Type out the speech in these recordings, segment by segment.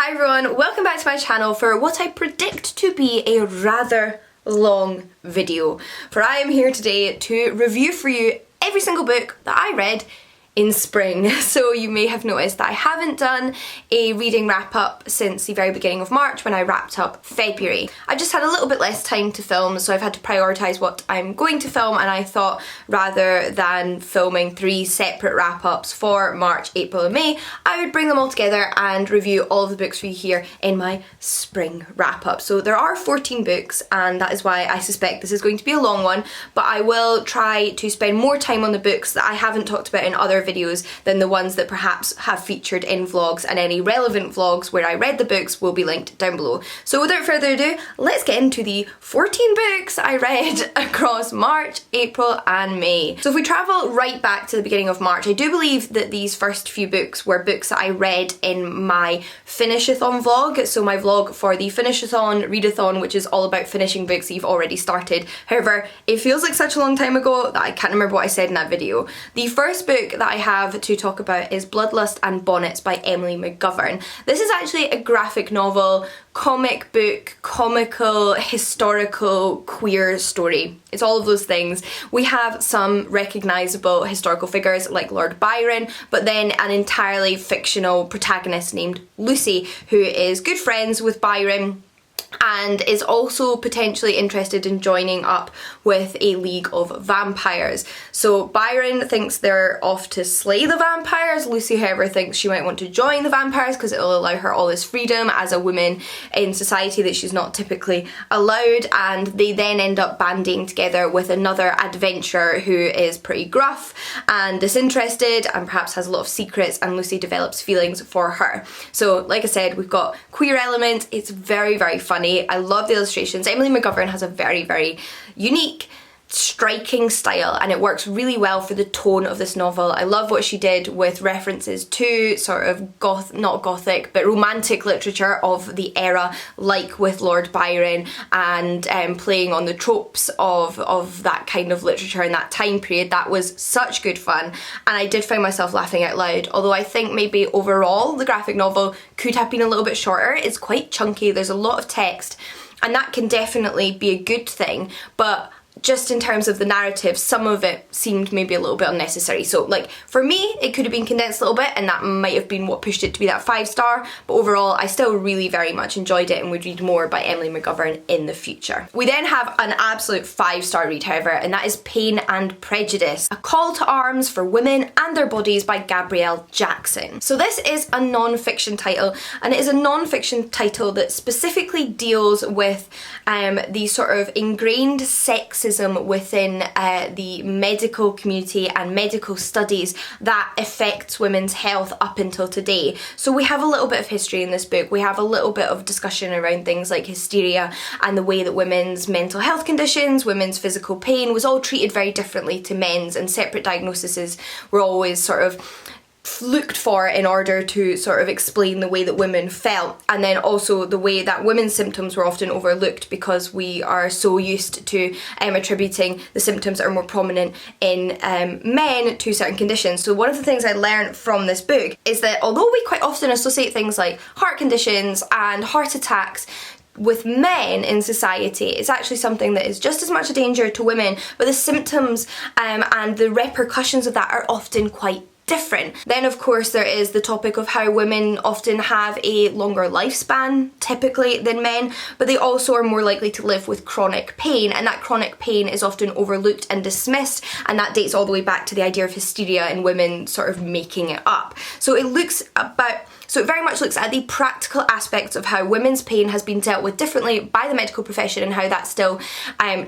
Hi everyone, welcome back to my channel for what I predict to be a rather long video. For I am here today to review for you every single book that I read in spring. So you may have noticed that I haven't done a reading wrap up since the very beginning of March when I wrapped up February. I just had a little bit less time to film, so I've had to prioritise what I'm going to film, and I thought rather than filming 3 separate wrap ups for March, April and May, I would bring them all together and review all of the books for you here in my spring wrap up. So there are 14 books, and that is why I suspect this is going to be a long one, but I will try to spend more time on the books that I haven't talked about in other videos than the ones that perhaps have featured in vlogs, and any relevant vlogs where I read the books will be linked down below. So without further ado, let's get into the 14 books I read across March, April and May. So if we travel right back to the beginning of March, I do believe that these first few books were books that I read in my Finishathon vlog, so my vlog for the Finishathon Readathon, which is all about finishing books that you've already started. However, it feels like such a long time ago that I can't remember what I said in that video. The first book that I have to talk about is Bloodlust and Bonnets by Emily McGovern. This is actually a graphic novel, comic book, comical, historical, queer story. It's all of those things. We have some recognisable historical figures like Lord Byron, but then an entirely fictional protagonist named Lucy, who is good friends with Byron and is also potentially interested in joining up with a league of vampires. So Byron thinks they're off to slay the vampires. Lucy, however, thinks she might want to join the vampires because it will allow her all this freedom as a woman in society that she's not typically allowed, and they then end up banding together with another adventurer who is pretty gruff and disinterested and perhaps has a lot of secrets, and Lucy develops feelings for her. So like I said, we've got queer elements. It's very, very funny. I love the illustrations. Emily McGovern has a very, very unique, striking style, and it works really well for the tone of this novel. I love what she did with references to sort of not gothic, but romantic literature of the era, like with Lord Byron, and playing on the tropes of that kind of literature in that time period. That was such good fun, and I did find myself laughing out loud, although I think maybe overall the graphic novel could have been a little bit shorter. It's quite chunky, there's a lot of text, and that can definitely be a good thing, but just in terms of the narrative, some of it seemed maybe a little bit unnecessary. So like for me, it could have been condensed a little bit, and that might have been what pushed it to be that 5-star, but overall I still really very much enjoyed it and would read more by Emily McGovern in the future. We then have an absolute 5-star read, however, and that is Pain and Prejudice, A Call to Arms for Women and Their Bodies by Gabrielle Jackson. So this is a non-fiction title, and it is a non-fiction title that specifically deals with the sort of ingrained sexism within the medical community and medical studies that affects women's health up until today. So we have a little bit of history in this book. We have a little bit of discussion around things like hysteria and the way that women's mental health conditions, women's physical pain was all treated very differently to men's, and separate diagnoses were always sort of looked for in order to sort of explain the way that women felt, and then also the way that women's symptoms were often overlooked because we are so used to attributing the symptoms that are more prominent in men to certain conditions. So one of the things I learned from this book is that although we quite often associate things like heart conditions and heart attacks with men in society, it's actually something that is just as much a danger to women, but the symptoms and the repercussions of that are often quite different. Then of course there is the topic of how women often have a longer lifespan typically than men, but they also are more likely to live with chronic pain, and that chronic pain is often overlooked and dismissed, and that dates all the way back to the idea of hysteria and women sort of making it up. So it very much looks at the practical aspects of how women's pain has been dealt with differently by the medical profession, and how that still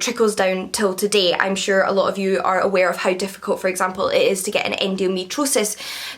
trickles down till today. I'm sure a lot of you are aware of how difficult, for example, it is to get an endometriosis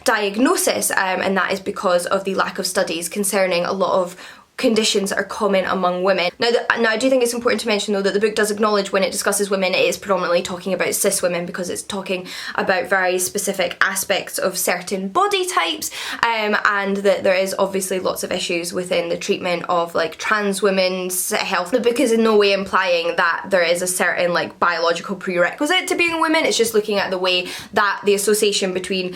diagnosis, and that is because of the lack of studies concerning a lot of conditions that are common among women. Now I do think it's important to mention though that the book does acknowledge when it discusses women it is predominantly talking about cis women, because it's talking about very specific aspects of certain body types, and that there is obviously lots of issues within the treatment of like trans women's health. The book is in no way implying that there is a certain like biological prerequisite to being a woman. It's just looking at the way that the association between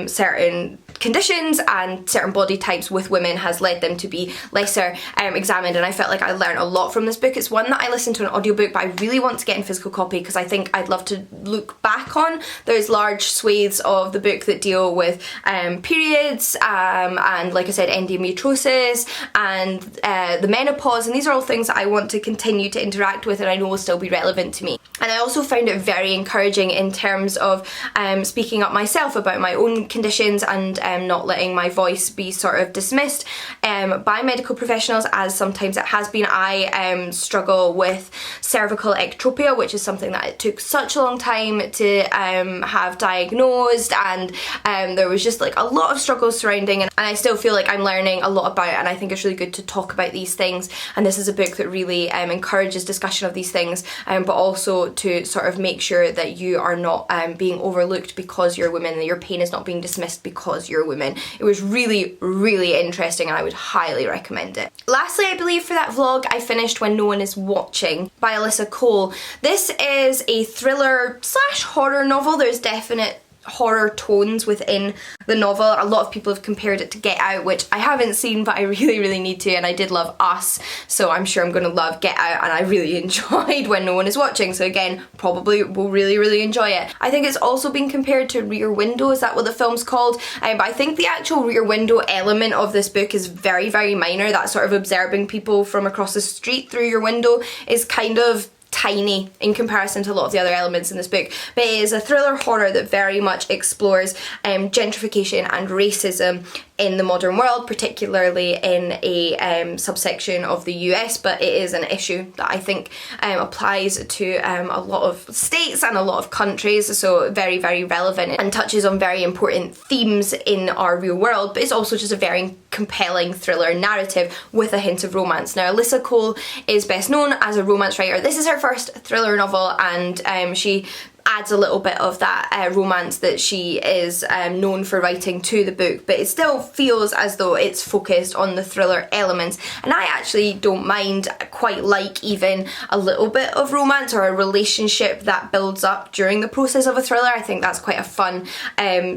certain conditions and certain body types with women has led them to be lesser examined, and I felt like I learned a lot from this book. It's one that I listened to an audiobook, but I really want to get in physical copy because I think I'd love to look back on. There's large swathes of the book that deal with periods and, like I said, endometriosis and the menopause, and these are all things that I want to continue to interact with and I know will still be relevant to me. And I also found it very encouraging in terms of speaking up myself about my own conditions and not letting my voice be sort of dismissed by medical professionals, as sometimes it has been. I struggle with cervical ectropia, which is something that it took such a long time to have diagnosed, and there was just like a lot of struggles surrounding, and I still feel like I'm learning a lot about it, and I think it's really good to talk about these things, and this is a book that really encourages discussion of these things, but also to sort of make sure that you are not being overlooked because you're a woman, and your pain is not being dismissed because you're a woman. It was really, really interesting and I would highly recommend it. Lastly, I believe for that vlog, I finished When No One Is Watching by Alyssa Cole. This is a thriller slash horror novel. There's definite horror tones within the novel. A lot of people have compared it to Get Out, which I haven't seen but I really, really need to, and I did love Us, so I'm sure I'm going to love Get Out, and I really enjoyed When No One Is Watching, so again, probably will really, really enjoy it. I think it's also been compared to Rear Window, is that what the film's called? But I think the actual Rear Window element of this book is very, very minor. That sort of observing people from across the street through your window is kind of tiny in comparison to a lot of the other elements in this book, but it is a thriller horror that very much explores gentrification and racism in the modern world, particularly in a subsection of the US, but it is an issue that I think applies to a lot of states and a lot of countries, so very, very relevant and touches on very important themes in our real world, but it's also just a very compelling thriller narrative with a hint of romance. Now, Alyssa Cole is best known as a romance writer. This is her first thriller novel, and she adds a little bit of that romance that she is known for writing to the book, but it still feels as though it's focused on the thriller elements, and I actually don't mind, quite like even a little bit of romance or a relationship that builds up during the process of a thriller. I think that's quite a fun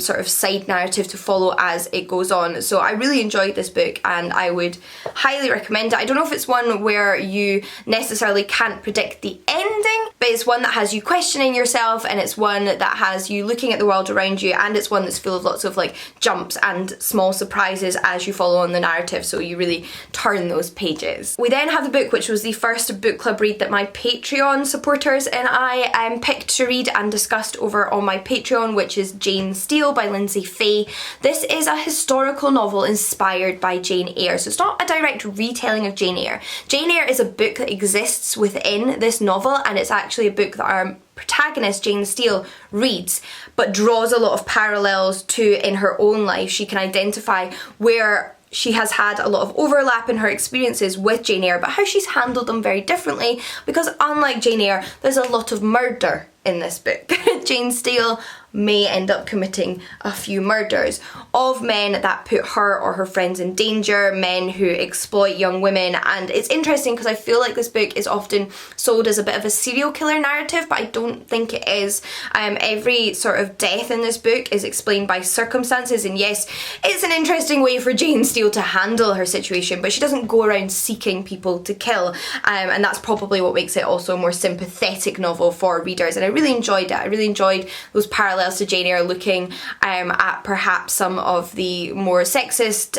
sort of side narrative to follow as it goes on, so I really enjoyed this book and I would highly recommend it. I don't know if it's one where you necessarily can't predict the ending, but it's one that has you questioning yourself, and it's one that has you looking at the world around you, and it's one that's full of lots of like jumps and small surprises as you follow on the narrative, so you really turn those pages. We then have the book which was the first book club read that my Patreon supporters and I picked to read and discussed over on my Patreon, which is Jane Steele by Lindsay Fay. This is a historical novel inspired by Jane Eyre, so it's not a direct retelling of Jane Eyre. Jane Eyre is a book that exists within this novel, and it's actually a book that our protagonist, Jane Steele, reads, but draws a lot of parallels to in her own life. She can identify where she has had a lot of overlap in her experiences with Jane Eyre, but how she's handled them very differently, because unlike Jane Eyre, there's a lot of murder in this book. Jane Steele may end up committing a few murders of men that put her or her friends in danger, men who exploit young women, and it's interesting because I feel like this book is often sold as a bit of a serial killer narrative, but I don't think it is. Every sort of death in this book is explained by circumstances, and yes, it's an interesting way for Jane Steele to handle her situation, but she doesn't go around seeking people to kill, and that's probably what makes it also a more sympathetic novel for readers, and I really enjoyed it. I really enjoyed those parallels to Jane Eyre, looking at perhaps some of the more sexist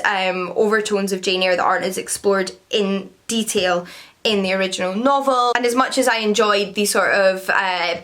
overtones of Jane Eyre that aren't as explored in detail in the original novel. And as much as I enjoyed the sort of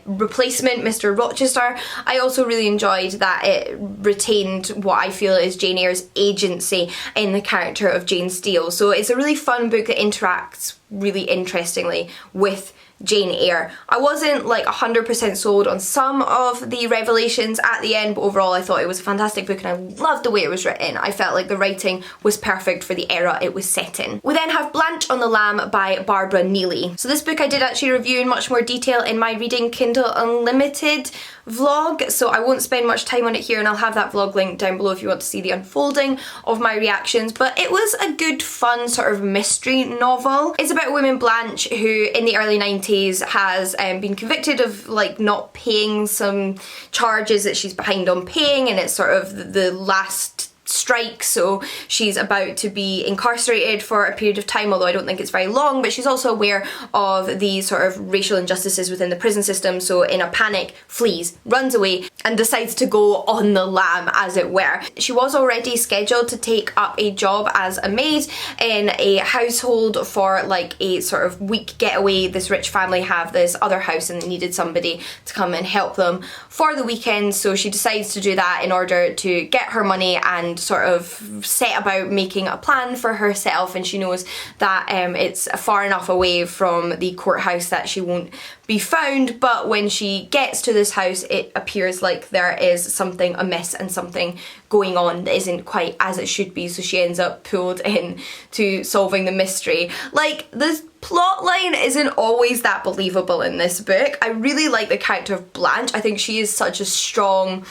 replacement, Mr. Rochester, I also really enjoyed that it retained what I feel is Jane Eyre's agency in the character of Jane Steele. So it's a really fun book that interacts really interestingly with Jane Eyre. I wasn't like 100% sold on some of the revelations at the end, but overall I thought it was a fantastic book and I loved the way it was written. I felt like the writing was perfect for the era it was set in. We then have Blanche on the Lamb by Barbara Neely. So this book I did actually review in much more detail in my Reading Kindle Unlimited vlog, so I won't spend much time on it here, and I'll have that vlog linked down below if you want to see the unfolding of my reactions. But it was a good fun sort of mystery novel. It's about a woman, Blanche, who in the early 90s has been convicted of like not paying some charges that she's behind on paying, and it's sort of the last strike, so she's about to be incarcerated for a period of time, although I don't think it's very long. But she's also aware of the sort of racial injustices within the prison system, so in a panic flees, runs away, and decides to go on the lam, as it were. She was already scheduled to take up a job as a maid in a household for like a sort of week getaway. This rich family have this other house and they needed somebody to come and help them for the weekend, so she decides to do that in order to get her money and sort of set about making a plan for herself. And she knows that it's far enough away from the courthouse that she won't be found, but when she gets to this house it appears like there is something amiss and something going on that isn't quite as it should be, so she ends up pulled in to solving the mystery. Like, the plot line isn't always that believable in this book. I really like the character of Blanche. I think she is such a strong,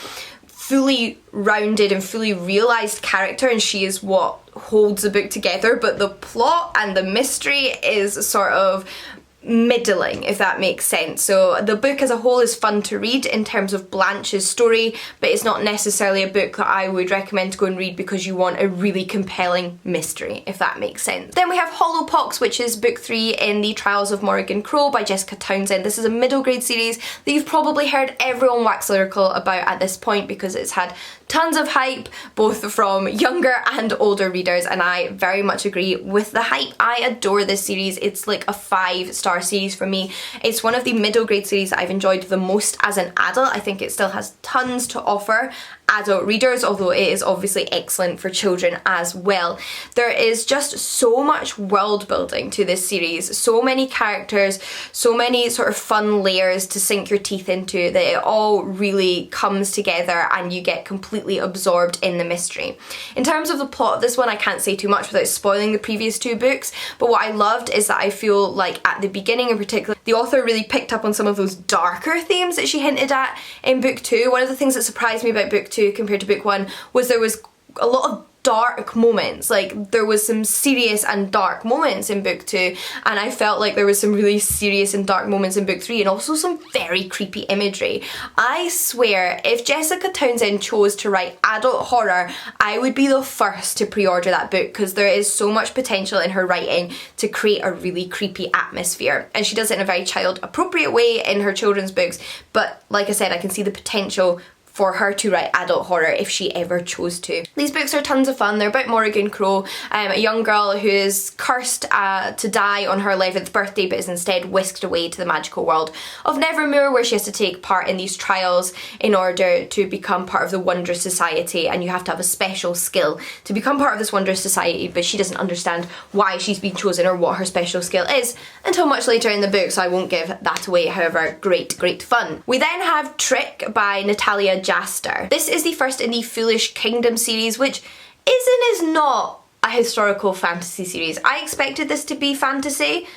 fully rounded and fully realised character, and she is what holds the book together, but the plot and the mystery is sort of middling, if that makes sense. So the book as a whole is fun to read in terms of Blanche's story, but it's not necessarily a book that I would recommend to go and read because you want a really compelling mystery, if that makes sense. Then we have Hollowpox, which is book 3 in the Trials of Morrigan Crow by Jessica Townsend. This is a middle grade series that you've probably heard everyone wax lyrical about at this point because it's had tons of hype, both from younger and older readers, and I very much agree with the hype. I adore this series. It's like a 5-star series for me. It's one of the middle grade series that I've enjoyed the most as an adult. I think it still has tons to offer adult readers, although it is obviously excellent for children as well. There is just so much world building to this series, so many characters, so many sort of fun layers to sink your teeth into, that it all really comes together and you get completely absorbed in the mystery. In terms of the plot of this one, I can't say too much without spoiling the previous 2 books, but what I loved is that I feel like at the beginning in particular, the author really picked up on some of those darker themes that she hinted at in book 2. One of the things that surprised me about book 2 compared to book 1 was there was a lot of dark moments. Like, there was some serious and dark moments in book 2, and I felt like there was some really serious and dark moments in book 3, and also some very creepy imagery. I swear, if Jessica Townsend chose to write adult horror, I would be the first to pre-order that book, because there is so much potential in her writing to create a really creepy atmosphere, and she does it in a very child appropriate way in her children's books. But like I said, I can see the potential for her to write adult horror if she ever chose to. These books are tons of fun. They're about Morrigan Crow, a young girl who is cursed to die on her 11th birthday, but is instead whisked away to the magical world of Nevermoor, where she has to take part in these trials in order to become part of the Wondrous Society, and you have to have a special skill to become part of this Wondrous Society, but she doesn't understand why she's been chosen or what her special skill is until much later in the book, so I won't give that away. However, great fun. We then have Trick by Natalia Jaster. This is the first in the Foolish Kingdom series, which is and is not a historical fantasy series. I expected this to be fantasy,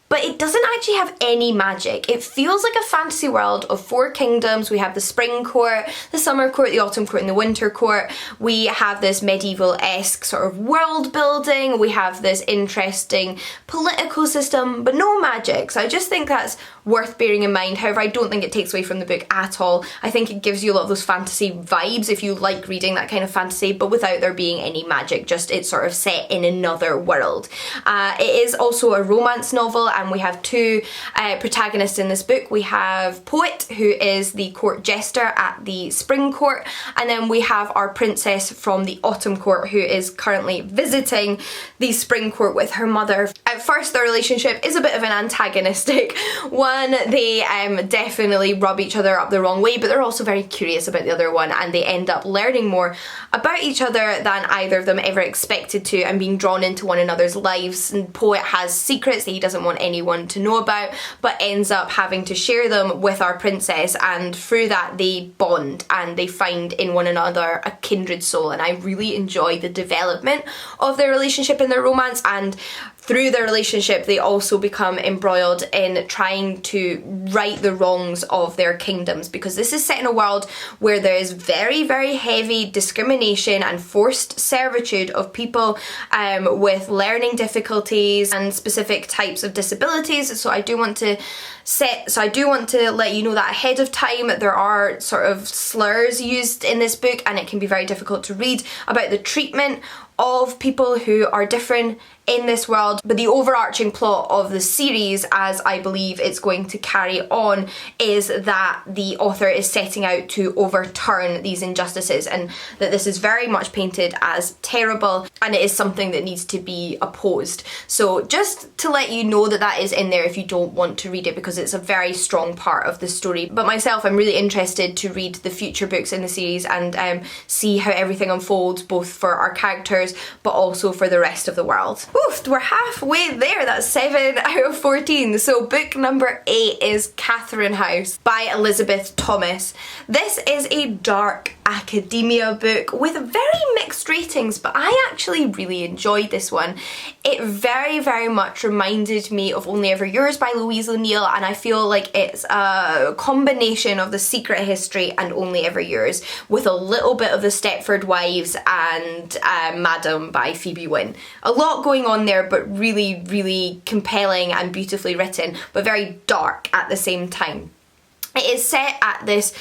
but it doesn't actually have any magic. It feels like a fantasy world of 4 kingdoms. We have the spring court, the summer court, the autumn court, and the winter court. We have this medieval-esque sort of world building. We have this interesting political system, but no magic. So I just think that's worth bearing in mind. However, I don't think it takes away from the book at all. I think it gives you a lot of those fantasy vibes if you like reading that kind of fantasy, but without there being any magic, just it's sort of set in another world. It is also a romance novel, and we have two protagonists in this book. We have Poet, who is the court jester at the spring court, and then we have our princess from the autumn court, who is currently visiting the spring court with her mother. At first, their relationship is a bit of an antagonistic one. They definitely rub each other up the wrong way, but they're also very curious about the other one, and they end up learning more about each other than either of them ever expected to, and being drawn into one another's lives. And Poet has secrets that he doesn't want anyone to know about, but ends up having to share them with our princess, and through that they bond and they find in one another a kindred soul. And I really enjoy the development of their relationship and their romance, and through their relationship they also become embroiled in trying to right the wrongs of their kingdoms, because this is set in a world where there is very, very heavy discrimination and forced servitude of people with learning difficulties and specific types of disabilities. So I do want to let you know that ahead of time. There are sort of slurs used in this book, and it can be very difficult to read about the treatment of people who are different in this world. But the overarching plot of the series, as I believe it's going to carry on, is that the author is setting out to overturn these injustices, and that this is very much painted as terrible, and it is something that needs to be opposed. So just to let you know that that is in there if you don't want to read it, because it's a very strong part of the story. But myself, I'm really interested to read the future books in the series and see how everything unfolds, both for our characters but also for the rest of the world. Oof, we're halfway there. That's 7 out of 14. So book number 8 is Catherine House by Elizabeth Thomas. This is a dark academia book with very mixed ratings, but I actually really enjoyed this one. It very, very much reminded me of Only Ever Yours by Louise O'Neill, and I feel like it's a combination of The Secret History and Only Ever Yours, with a little bit of The Stepford Wives and Madam by Phoebe Wynne. A lot going on there, but really, really compelling and beautifully written, but very dark at the same time. It is set at this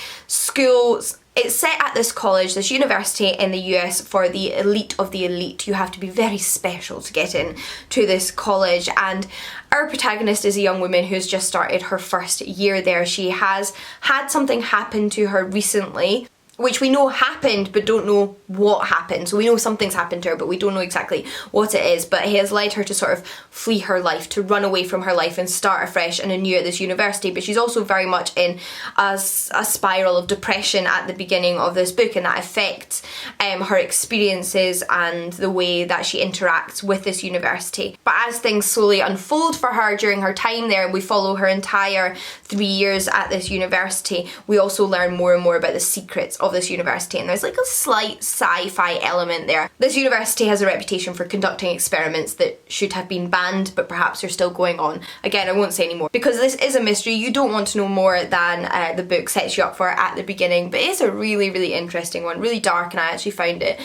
college, this university in the US for the elite of the elite. You have to be very special to get in to this college, and our protagonist is a young woman who's just started her first year there. She has had something happen to her recently, which we know happened but don't know what happened. So we know something's happened to her, but we don't know exactly what it is. But it has led her to sort of flee her life, to run away from her life and start afresh and anew at this university. But she's also very much in a spiral of depression at the beginning of this book, and that affects her experiences and the way that she interacts with this university. But as things slowly unfold for her during her time there, we follow her entire 3 years at this university. We also learn more and more about the secrets of this university, and there's like a slight sci-fi element there. This university has a reputation for conducting experiments that should have been banned, but perhaps are still going on. Again, I won't say any more because this is a mystery. You don't want to know more than the book sets you up for at the beginning, but it's a really, really interesting one, really dark, and I actually found it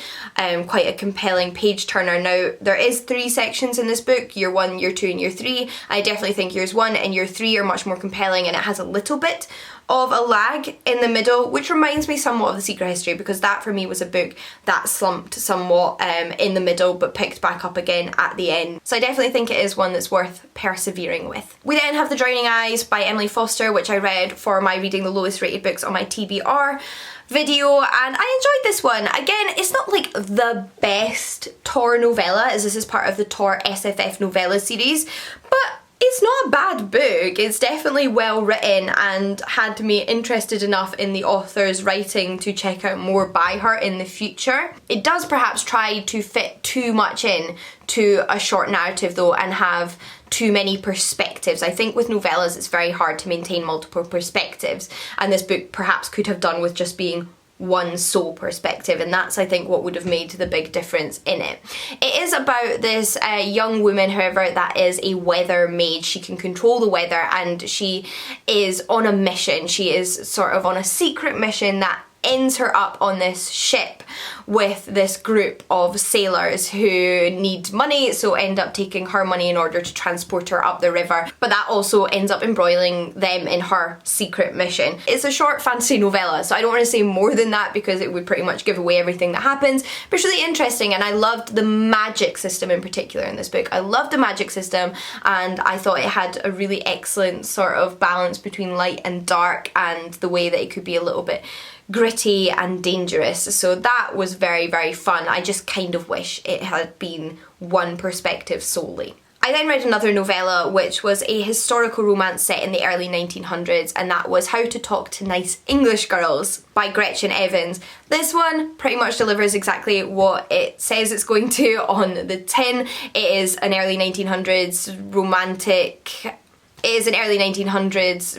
quite a compelling page turner. Now, there is 3 sections in this book, year 1, year 2 and year 3. I definitely think years 1 and year 3 are much more compelling, and it has a little bit of a lag in the middle, which reminds me somewhat of The Secret History, because that for me was a book that slumped somewhat in the middle but picked back up again at the end. So I definitely think it is one that's worth persevering with. We then have The Drowning Eyes by Emily Foster, which I read for my reading the lowest rated books on my TBR video, and I enjoyed this one. Again, it's not like the best Tor novella, as this is part of the Tor SFF novella series, but it's not a bad book. It's definitely well written and had me interested enough in the author's writing to check out more by her in the future. It does perhaps try to fit too much in to a short narrative though, and have too many perspectives. I think with novellas it's very hard to maintain multiple perspectives, and this book perhaps could have done with just being one sole perspective, and that's I think what would have made the big difference in it. It is about this young woman, however, that is a weather maid. She can control the weather, and she is on a mission. She is sort of on a secret mission that ends her up on this ship with this group of sailors who need money, so end up taking her money in order to transport her up the river, but that also ends up embroiling them in her secret mission. It's a short fantasy novella, so I don't want to say more than that because it would pretty much give away everything that happens, but it's really interesting, and I loved the magic system in particular in this book. I loved the magic system, and I thought it had a really excellent sort of balance between light and dark, and the way that it could be a little bit gritty and dangerous. So that was very, very fun. I just kind of wish it had been one perspective solely. I then read another novella which was a historical romance set in the early 1900s, and that was How to Talk to Nice English Girls by Gretchen Evans. This one pretty much delivers exactly what it says it's going to on the tin. It is an early 1900s romantic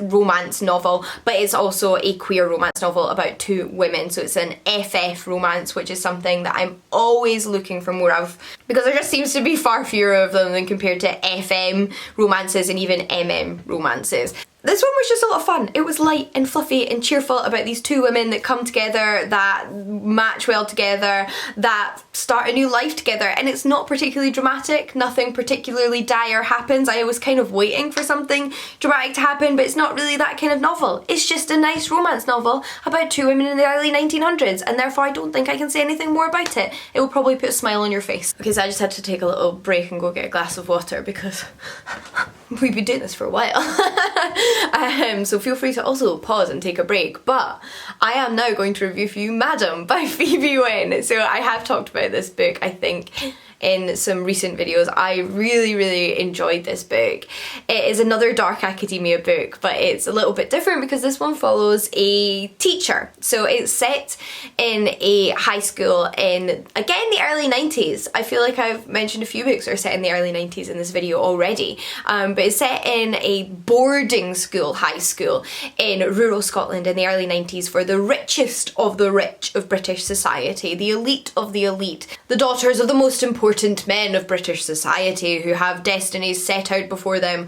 romance novel, but it's also a queer romance novel about two women, so it's an FF romance, which is something that I'm always looking for more of, because there just seems to be far fewer of them than compared to FM romances and even MM romances. This one was just a lot of fun. It was light and fluffy and cheerful about these two women that come together, that match well together, that start a new life together, and it's not particularly dramatic. Nothing particularly dire happens. I was kind of waiting for something dramatic to happen, but it's not really that kind of novel. It's just a nice romance novel about two women in the early 1900s, and therefore I don't think I can say anything more about it. It will probably put a smile on your face. Okay, so I just had to take a little break and go get a glass of water because we've been doing this for a while. So feel free to also pause and take a break, but I am now going to review for you Madam by Phoebe Wynne. So I have talked about this book, I think, in some recent videos. I really enjoyed this book. It is another dark academia book, but it's a little bit different because this one follows a teacher. So it's set in a high school in, again, the early 90s. I feel like I've mentioned a few books that are set in the early 90s in this video already, but it's set in a boarding school high school in rural Scotland in the early 90s for the richest of the rich of British society, the elite of the elite, the daughters of the most important men of British society who have destinies set out before them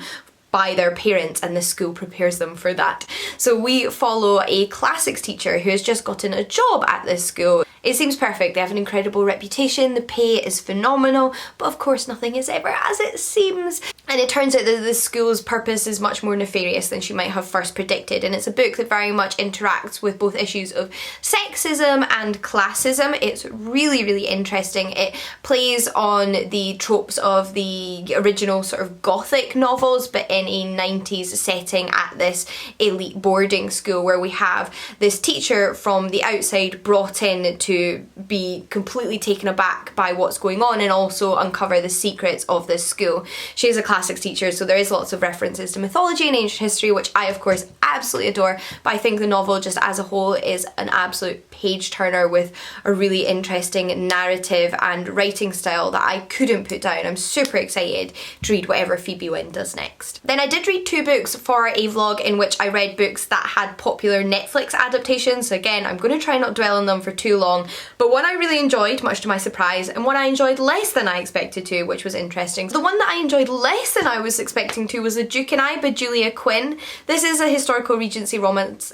by their parents, and the school prepares them for that. So we follow a classics teacher who has just gotten a job at this school. It seems perfect. They have an incredible reputation, the pay is phenomenal, but of course nothing is ever as it seems. And it turns out that the school's purpose is much more nefarious than she might have first predicted, and it's a book that very much interacts with both issues of sexism and classism. It's really interesting. It plays on the tropes of the original sort of gothic novels, but in a 90s setting at this elite boarding school where we have this teacher from the outside brought in to be completely taken aback by what's going on and also uncover the secrets of this school. She's a classics teacher, so there is lots of references to mythology and ancient history, which I of course absolutely adore, but I think the novel just as a whole is an absolute page turner with a really interesting narrative and writing style that I couldn't put down. I'm super excited to read whatever Phoebe Wynne does next. Then I did read two books for a vlog in which I read books that had popular Netflix adaptations. So again, I'm going to try not to dwell on them for too long, but one I really enjoyed, much to my surprise, and one I enjoyed less than I expected to, which was interesting. The one that I enjoyed less than I was expecting to was The Duke and I by Julia Quinn. This is a historical Regency romance.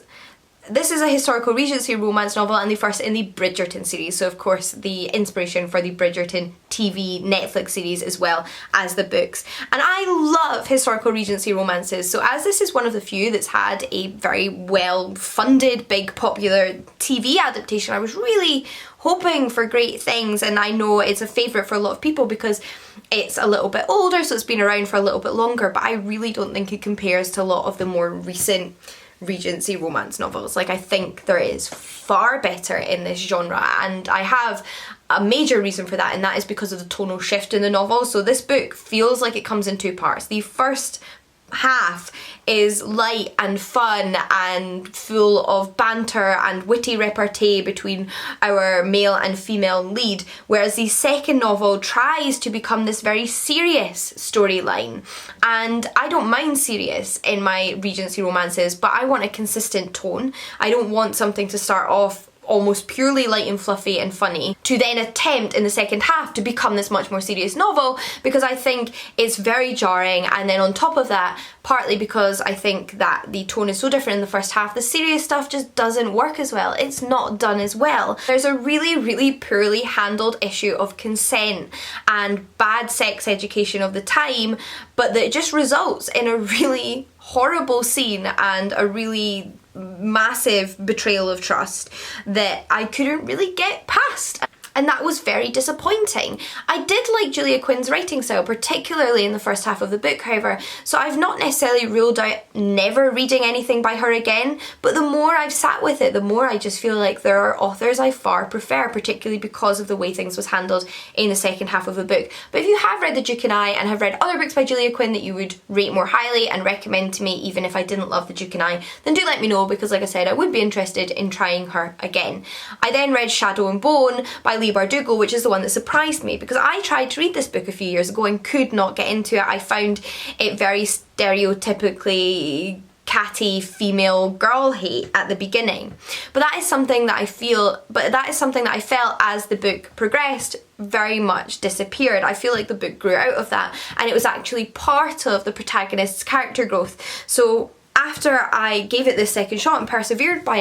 This is a historical Regency romance novel and the first in the Bridgerton series, so of course the inspiration for the Bridgerton TV Netflix series as well as the books. And I love historical Regency romances, so as this is one of the few that's had a very well funded, big popular TV adaptation, I was really hoping for great things, and I know it's a favourite for a lot of people because it's a little bit older, so it's been around for a little bit longer, but I really don't think it compares to a lot of the more recent Regency romance novels. Like, I think there is far better in this genre, and I have a major reason for that, and that is because of the tonal shift in the novel. So this book feels like it comes in two parts. The first half is light and fun and full of banter and witty repartee between our male and female lead, whereas the second novel tries to become this very serious storyline. And I don't mind serious in my Regency romances, but I want a consistent tone. I don't want something to start off almost purely light and fluffy and funny, to then attempt in the second half to become this much more serious novel, because I think it's very jarring. And then on top of that, partly because I think that the tone is so different in the first half, the serious stuff just doesn't work as well. It's not done as well. There's a really poorly handled issue of consent and bad sex education of the time, but that just results in a really horrible scene and a really massive betrayal of trust that I couldn't really get past. And that was very disappointing. I did like Julia Quinn's writing style, particularly in the first half of the book, however, so I've not necessarily ruled out never reading anything by her again, but the more I've sat with it, the more I just feel like there are authors I far prefer, particularly because of the way things was handled in the second half of the book. But if you have read The Duke and I and have read other books by Julia Quinn that you would rate more highly and recommend to me, even if I didn't love The Duke and I, then do let me know, because like I said, I would be interested in trying her again. I then read Shadow and Bone by Leigh Bardugo, which is the one that surprised me, because I tried to read this book a few years ago and could not get into it. I found it very stereotypically catty female girl hate at the beginning. But that is something that I felt as the book progressed very much disappeared. I feel like the book grew out of that, and it was actually part of the protagonist's character growth. So after I gave it this second shot and persevered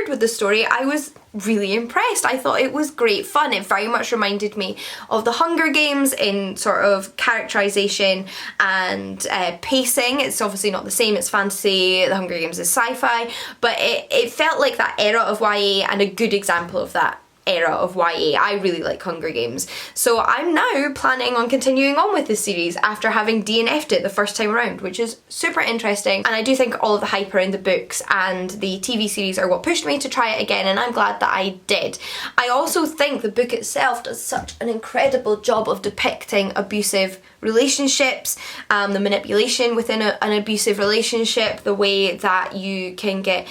with the story, I was really impressed. I thought it was great fun. It very much reminded me of the Hunger Games in sort of characterization and pacing. It's obviously not the same, it's fantasy, the Hunger Games is sci-fi, but it felt like that era of YA, and a good example of that era of YA. I really like Hunger Games. So I'm now planning on continuing on with this series after having DNF'd it the first time around, which is super interesting, and I do think all of the hype around the books and the TV series are what pushed me to try it again, and I'm glad that I did. I also think the book itself does such an incredible job of depicting abusive relationships, the manipulation within an abusive relationship, the way that you can get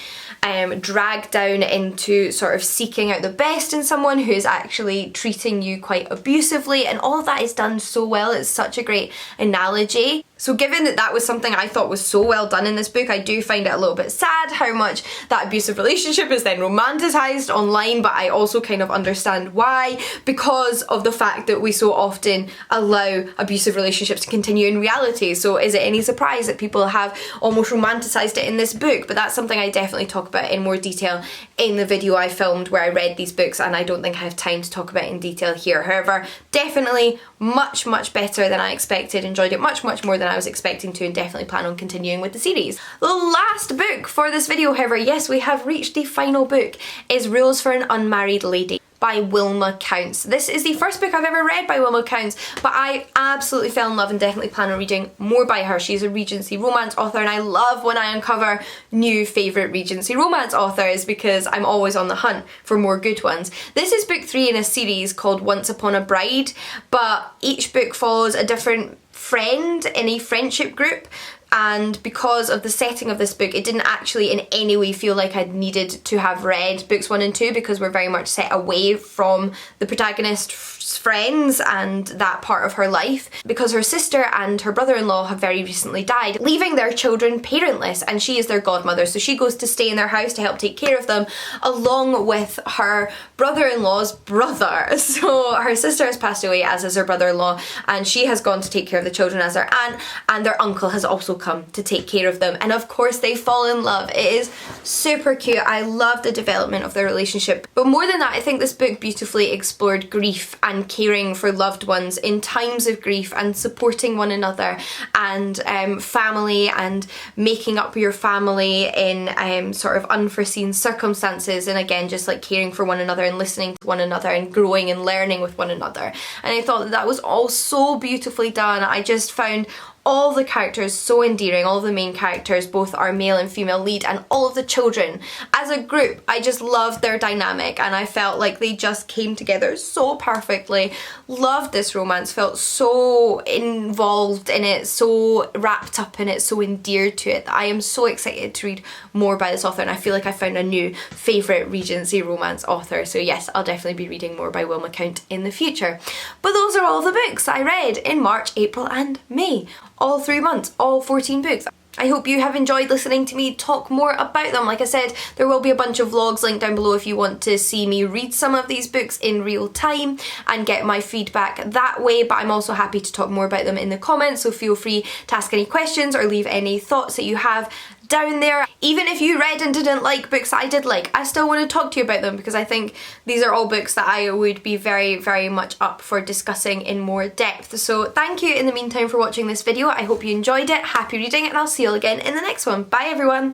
dragged down into sort of seeking out the best in someone who is actually treating you quite abusively, and all of that is done so well. It's such a great analogy. So given that that was something I thought was so well done in this book, I do find it a little bit sad how much that abusive relationship is then romanticised online, but I also kind of understand why, because of the fact that we so often allow abusive relationships to continue in reality. So is it any surprise that people have almost romanticised it in this book? But that's something I definitely talk about in more detail in the video I filmed where I read these books, and I don't think I have time to talk about it in detail here. However, definitely much better than I expected, enjoyed it much more than I was expecting to, and definitely plan on continuing with the series. The last book for this video, however, yes, we have reached the final book, is Rules for an Unmarried Lady by Wilma Counts. This is the first book I've ever read by Wilma Counts, but I absolutely fell in love and definitely plan on reading more by her. She's a Regency romance author, and I love when I uncover new favourite Regency romance authors because I'm always on the hunt for more good ones. This is book 3 in a series called Once Upon a Bride, but each book follows a different friend in a friendship group, and because of the setting of this book, it didn't actually in any way feel like I'd needed to have read books 1 and 2 because we're very much set away from the protagonist's friends and that part of her life, because her sister and her brother-in-law have very recently died, leaving their children parentless, and she is their godmother, so she goes to stay in their house to help take care of them along with her brother-in-law's brother. So her sister has passed away, as has her brother-in-law, and she has gone to take care of the children as their aunt, and their uncle has also come to take care of them, and of course they fall in love. It is super cute. I love the development of their relationship, but more than that, I think this book beautifully explored grief and caring for loved ones in times of grief, and supporting one another, and family, and making up your family in sort of unforeseen circumstances, and again just like caring for one another and listening to one another and growing and learning with one another. And I thought that was all so beautifully done. I just found all the characters so endearing, all of the main characters, both our male and female lead, and all of the children as a group. I just loved their dynamic, and I felt like they just came together so perfectly. Loved this romance, felt so involved in it, so wrapped up in it, so endeared to it. I am so excited to read more by this author, and I feel like I found a new favourite Regency romance author. So yes, I'll definitely be reading more by Wilma Count in the future. But those are all the books I read in March, April and May. All 3 months, all 14 books. I hope you have enjoyed listening to me talk more about them. Like I said, there will be a bunch of vlogs linked down below if you want to see me read some of these books in real time and get my feedback that way, but I'm also happy to talk more about them in the comments, so feel free to ask any questions or leave any thoughts that you have down there. Even if you read and didn't like books that I did like, I still want to talk to you about them because I think these are all books that I would be very, very much up for discussing in more depth. So thank you in the meantime for watching this video. I hope you enjoyed it, happy reading, and I'll see you all again in the next one. Bye everyone!